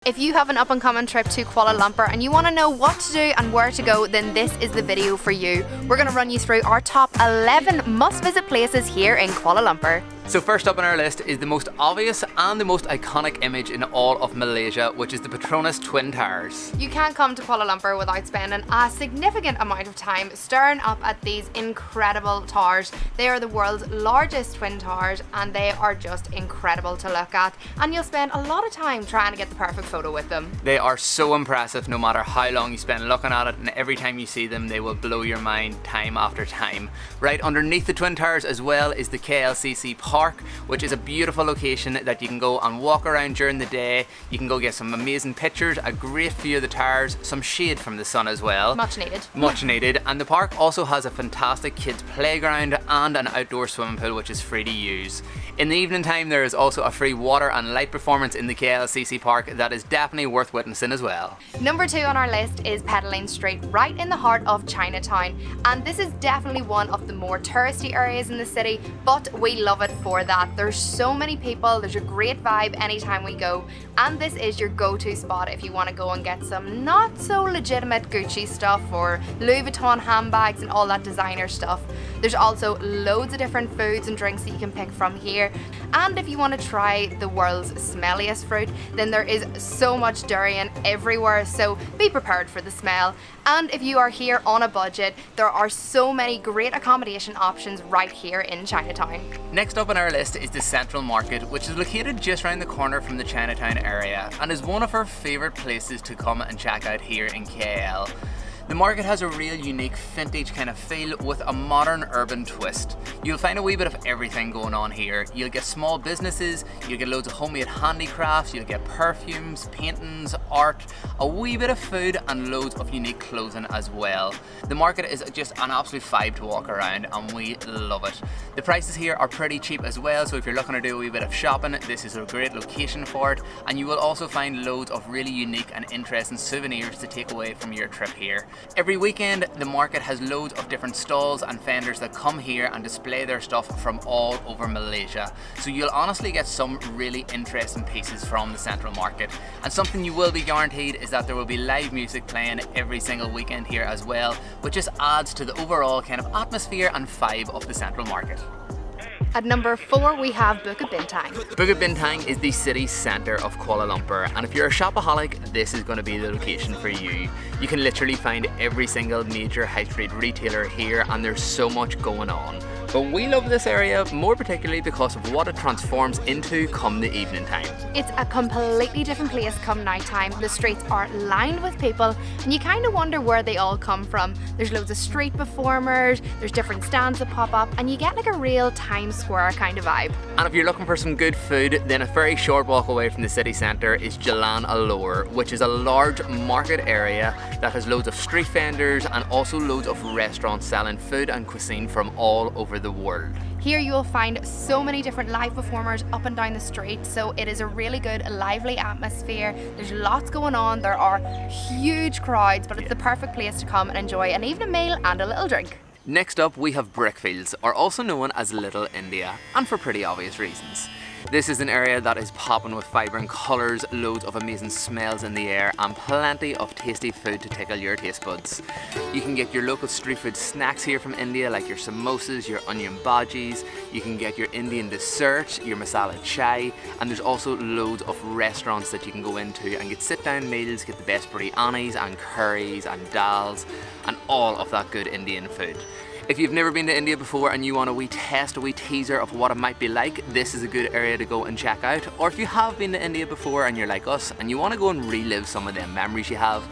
If you have an up and coming trip to Kuala Lumpur and you want to know what to do and where to go, then this is the video for you. We're going to run you through our top 11 must visit places here in Kuala Lumpur. So first up on our list is the most obvious and the most iconic image in all of Malaysia, which is the Petronas Twin Towers. You can't come to Kuala Lumpur without spending a significant amount of time staring up at these incredible towers. They are the world's largest twin towers and they are just incredible to look at, and you'll spend a lot of time trying to get the perfect photo with them. They are so impressive no matter how long you spend looking at it, and every time you see them they will blow your mind time after time. Right underneath the Twin Towers as well is the KLCC Park, which is a beautiful location that you can go and walk around during the day. You can go get some amazing pictures, a great view of the towers, some shade from the sun as well. Much needed. Much needed. And the park also has a fantastic kids playground and an outdoor swimming pool which is free to use. In the evening time there is also a free water and light performance in the KLCC Park that is definitely worth witnessing as well. Number 2 on our list is Pedaling Street, right in the heart of Chinatown, and this is definitely one of the more touristy areas in the city, but we love it for that. There's so many people, there's a great vibe anytime we go, and this is your go-to spot if you want to go and get some not so legitimate Gucci stuff or Louis Vuitton handbags and all that designer stuff. There's also loads of different foods and drinks that you can pick from here, and if you want to try the world's smelliest fruit, then there is so much durian everywhere, so be prepared for the smell. And if you are here on a budget, there are so many great accommodation options right here in Chinatown. Next up on our list is the Central Market, which is located just around the corner from the Chinatown area and is one of our favourite places to come and check out here in KL. The market has a real unique vintage kind of feel with a modern urban twist. You'll find a wee bit of everything going on here. You'll get small businesses, you'll get loads of homemade handicrafts, you'll get perfumes, paintings, art, a wee bit of food and loads of unique clothing as well. The market is just an absolute vibe to walk around and we love it. The prices here are pretty cheap as well, so if you're looking to do a wee bit of shopping, this is a great location for it, and you will also find loads of really unique and interesting souvenirs to take away from your trip here. Every weekend the market has loads of different stalls and vendors that come here and display their stuff from all over Malaysia, so you'll honestly get some really interesting pieces from the Central Market. And something you will be guaranteed is that there will be live music playing every single weekend here as well, which just adds to the overall kind of atmosphere and vibe of the Central Market. At number 4 we have Batu Bintang. Batu Bintang is the city centre of Kuala Lumpur, and if you're a shopaholic, this is going to be the location for you. You can literally find every single major high street retailer here and there's so much going on. But we love this area more particularly because of what it transforms into come the evening time. It's a completely different place come night time. The streets are lined with people and you kind of wonder where they all come from. There's loads of street performers, there's different stands that pop up, and you get like a real Times Square kind of vibe. And if you're looking for some good food, then a very short walk away from the city centre is Jalan Alor, which is a large market area that has loads of street vendors and also loads of restaurants selling food and cuisine from all over the world. Here you will find so many different live performers up and down the street, so it is a really good lively atmosphere. There's lots going on, there are huge crowds, but it's the perfect place to come and enjoy an evening meal and a little drink. Next up we have Brickfields, or also known as Little India, and for pretty obvious reasons. This is an area that is popping with vibrant colours, loads of amazing smells in the air and plenty of tasty food to tickle your taste buds. You can get your local street food snacks here from India, like your samosas, your onion bhajis, you can get your Indian dessert, your masala chai, and there's also loads of restaurants that you can go into and get sit down meals, get the best biryanis and curries and dals and all of that good Indian food. If you've never been to India before and you want a wee teaser of what it might be like, this is a good area to go and check out. Or if you have been to India before and you're like us and you want to go and relive some of them memories you have,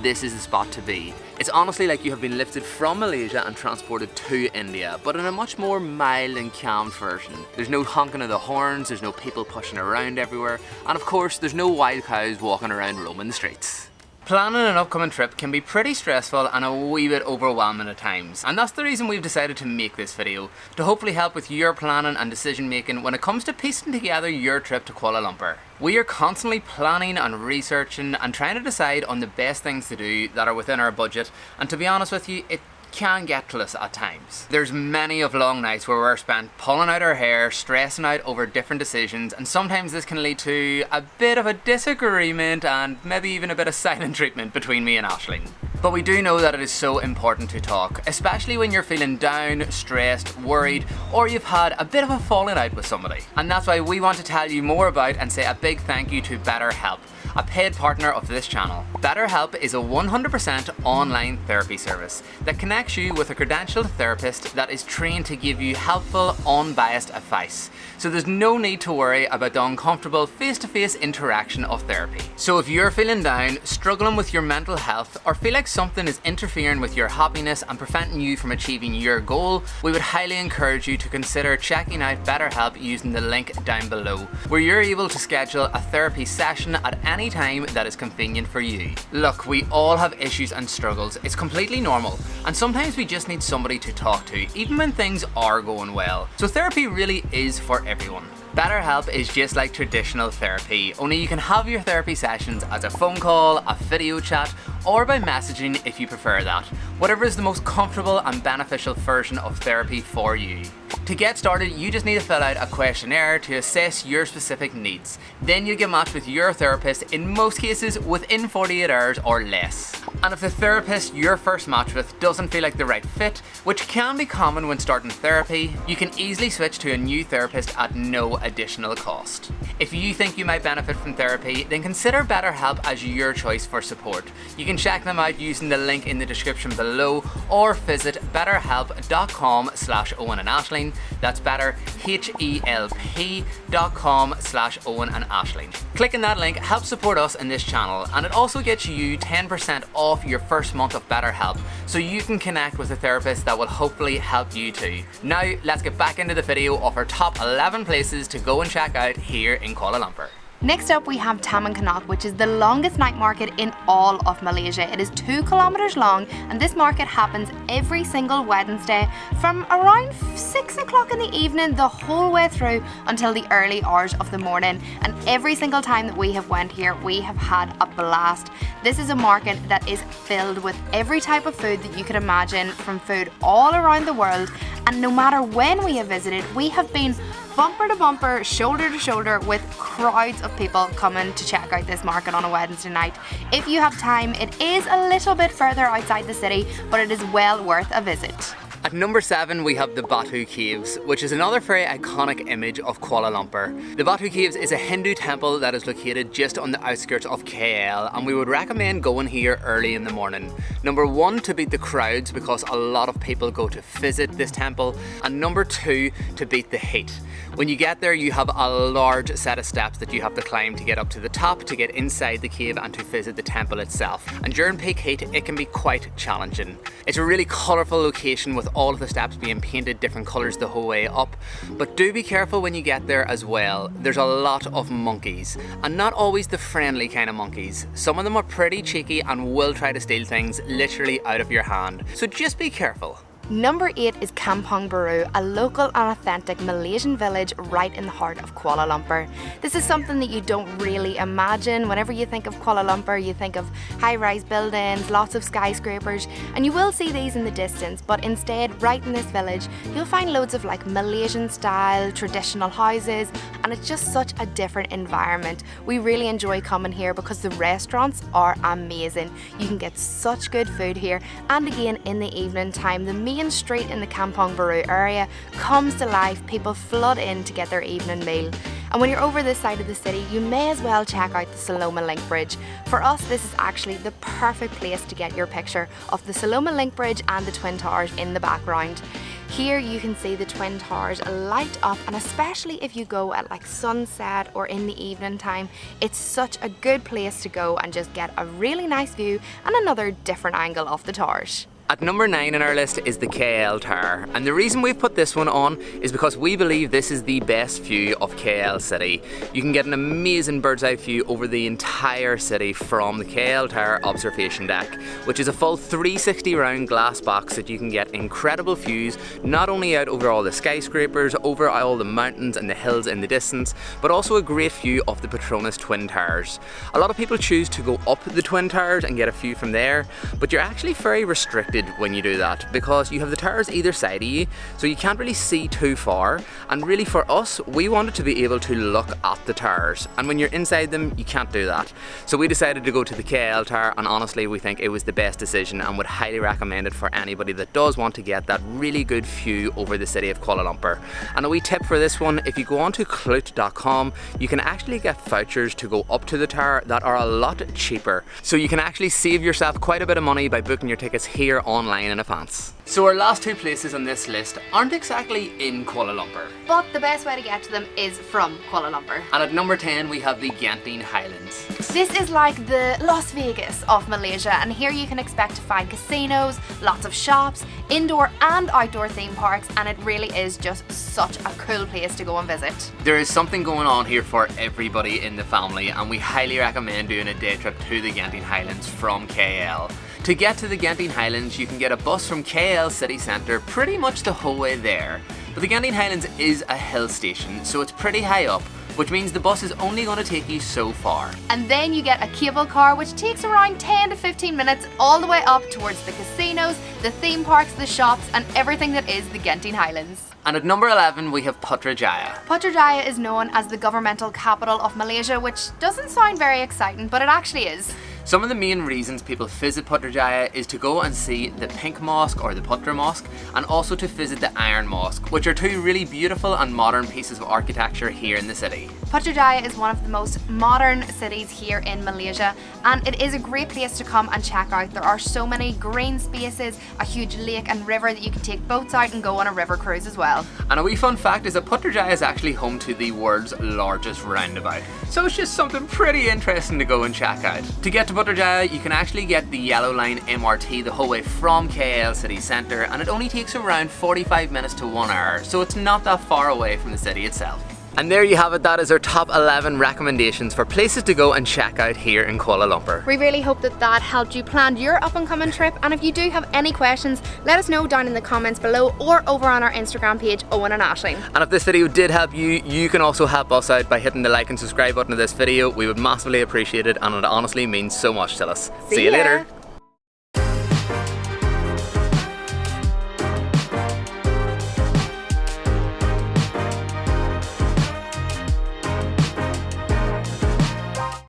this is the spot to be. It's honestly like you have been lifted from Malaysia and transported to India, but in a much more mild and calm version. There's no honking of the horns, there's no people pushing around everywhere, and of course there's no wild cows walking around roaming the streets. Planning an upcoming trip can be pretty stressful and a wee bit overwhelming at times, and that's the reason we've decided to make this video, to hopefully help with your planning and decision making when it comes to piecing together your trip to Kuala Lumpur. We are constantly planning and researching and trying to decide on the best things to do that are within our budget, and to be honest with you, it can get to us at times. There's many of long nights where we're spent pulling out our hair, stressing out over different decisions, and sometimes this can lead to a bit of a disagreement and maybe even a bit of silent treatment between me and Aisling. But we do know that it is so important to talk, especially when you're feeling down, stressed, worried, or you've had a bit of a falling out with somebody. And that's why we want to tell you more about and say a big thank you to BetterHelp, a paid partner of this channel. BetterHelp is a 100% online therapy service that connects you with a credentialed therapist that is trained to give you helpful, unbiased advice. So there's no need to worry about the uncomfortable face-to-face interaction of therapy. So if you're feeling down, struggling with your mental health, or feel like something is interfering with your happiness and preventing you from achieving your goal, we would highly encourage you to consider checking out BetterHelp using the link down below, where you're able to schedule a therapy session at any time that is convenient for you. Look, we all have issues and struggles. It's completely normal, and sometimes we just need somebody to talk to, even when things are going well. So therapy really is for everyone. BetterHelp is just like traditional therapy, only you can have your therapy sessions as a phone call, a video chat, or by messaging if you prefer that. Whatever is the most comfortable and beneficial version of therapy for you. To get started, you just need to fill out a questionnaire to assess your specific needs. Then you get matched with your therapist, in most cases within 48 hours or less. And if the therapist you're first matched with doesn't feel like the right fit, which can be common when starting therapy, you can easily switch to a new therapist at no additional cost. If you think you might benefit from therapy, then consider BetterHelp as your choice for support. You can check them out using the link in the description below, or visit betterhelp.com/Owen and Aisling. That's betterhelp.com/Owen and Aisling. Clicking that link helps support us in this channel, and it also gets you 10% off your first month of BetterHelp, so you can connect with a therapist that will hopefully help you too. Now let's get back into the video of our top 11 places to go and check out here in Kuala Lumpur. Next up we have Tamand Canak, which is the longest night market in all of Malaysia. It is 2 kilometers long, and this market happens every single Wednesday from around 6 o'clock in the evening the whole way through until the early hours of the morning. And every single time that we have went here, we have had a blast. This is a market that is filled with every type of food that you could imagine, from food all around the world. And no matter when we have visited, we have been bumper to bumper, shoulder to shoulder with crowds of people coming to check out this market on a Wednesday night. If you have time, it is a little bit further outside the city, but it is well worth a visit. At number 7 we have the Batu Caves, which is another very iconic image of Kuala Lumpur. The Batu Caves is a Hindu temple that is located just on the outskirts of KL, and we would recommend going here early in the morning. Number 1, to beat the crowds because a lot of people go to visit this temple, and number 2, to beat the heat. When you get there, you have a large set of steps that you have to climb to get up to the top, to get inside the cave and to visit the temple itself. And during peak heat, it can be quite challenging. It's a really colourful location with all of the steps being painted different colours the whole way up. But do be careful when you get there as well. There's a lot of monkeys, and not always the friendly kind of monkeys. Some of them are pretty cheeky and will try to steal things literally out of your hand. So just be careful. Number 8 is Kampung Buu, a local and authentic Malaysian village right in the heart of Kuala Lumpur. This is something that you don't really imagine. Whenever you think of Kuala Lumpur, you think of high-rise buildings, lots of skyscrapers, and you will see these in the distance, but instead, right in this village, you'll find loads of like Malaysian style, traditional houses, and it's just such a different environment. We really enjoy coming here because the restaurants are amazing. You can get such good food here, and again in the evening time, the main street in the Kampung Buu area comes to life. People flood in to get their evening meal. And when you're over this side of the city, you may as well check out the Saloma Link Bridge. For us, this is actually the perfect place to get your picture of the Saloma Link Bridge and the Twin Towers in the background. Here you can see the Twin Towers light up, and especially if you go at like sunset or in the evening time, it's such a good place to go and just get a really nice view and another different angle of the towers. At number 9 on our list is the KL Tower, and the reason we've put this one on is because we believe this is the best view of KL City. You can get an amazing bird's eye view over the entire city from the KL Tower observation deck, which is a full 360 round glass box that you can get incredible views, not only out over all the skyscrapers, over all the mountains and the hills in the distance, but also a great view of the Petronas Twin Towers. A lot of people choose to go up the Twin Towers and get a view from there, but you're actually very restricted restricted when you do that because you have the towers either side of you, so you can't really see too far. And really for us, we wanted to be able to look at the towers, and when you're inside them you can't do that. So we decided to go to the KL tower, and honestly we think it was the best decision and would highly recommend it for anybody that does want to get that really good view over the city of Kuala Lumpur. And a wee tip for this one, if you go on to kloot.com, you can actually get vouchers to go up to the tower that are a lot cheaper. So you can actually save yourself quite a bit of money by booking your tickets here online in advance. So our last two places on this list aren't exactly in Kuala Lumpur, but the best way to get to them is from Kuala Lumpur. And at number 10 we have the Genting Highlands. This is like the Las Vegas of Malaysia, and here you can expect to find casinos, lots of shops, indoor and outdoor theme parks, and it really is just such a cool place to go and visit. There is something going on here for everybody in the family, and we highly recommend doing a day trip to the Genting Highlands from KL. To get to the Genting Highlands, you can get a bus from KL city centre pretty much the whole way there. But the Genting Highlands is a hill station, so it's pretty high up, which means the bus is only going to take you so far. And then you get a cable car which takes around 10 to 15 minutes all the way up towards the casinos, the theme parks, the shops, and everything that is the Genting Highlands. And at number 11 we have Putrajaya. Putrajaya is known as the governmental capital of Malaysia, which doesn't sound very exciting, but it actually is. Some of the main reasons people visit Putrajaya is to go and see the Pink Mosque or the Putra Mosque, and also to visit the Iron Mosque, which are two really beautiful and modern pieces of architecture here in the city. Putrajaya is one of the most modern cities here in Malaysia, and it is a great place to come and check out. There are so many green spaces, a huge lake and river that you can take boats out and go on a river cruise as well. And a wee fun fact is that Putrajaya is actually home to the world's largest roundabout. So it's just something pretty interesting to go and check out. To get to Putrajaya, you can actually get the Yellow Line MRT the whole way from KL city centre, and it only takes around 45 minutes to 1 hour, so it's not that far away from the city itself. And there you have it, that is our top 11 recommendations for places to go and check out here in Kuala Lumpur. We really hope that that helped you plan your up and coming trip, and if you do have any questions, let us know down in the comments below or over on our Instagram page, Owen and Aisling. And if this video did help you, you can also help us out by hitting the like and subscribe button of this video. We would massively appreciate it, and it honestly means so much to us. See you ya. later.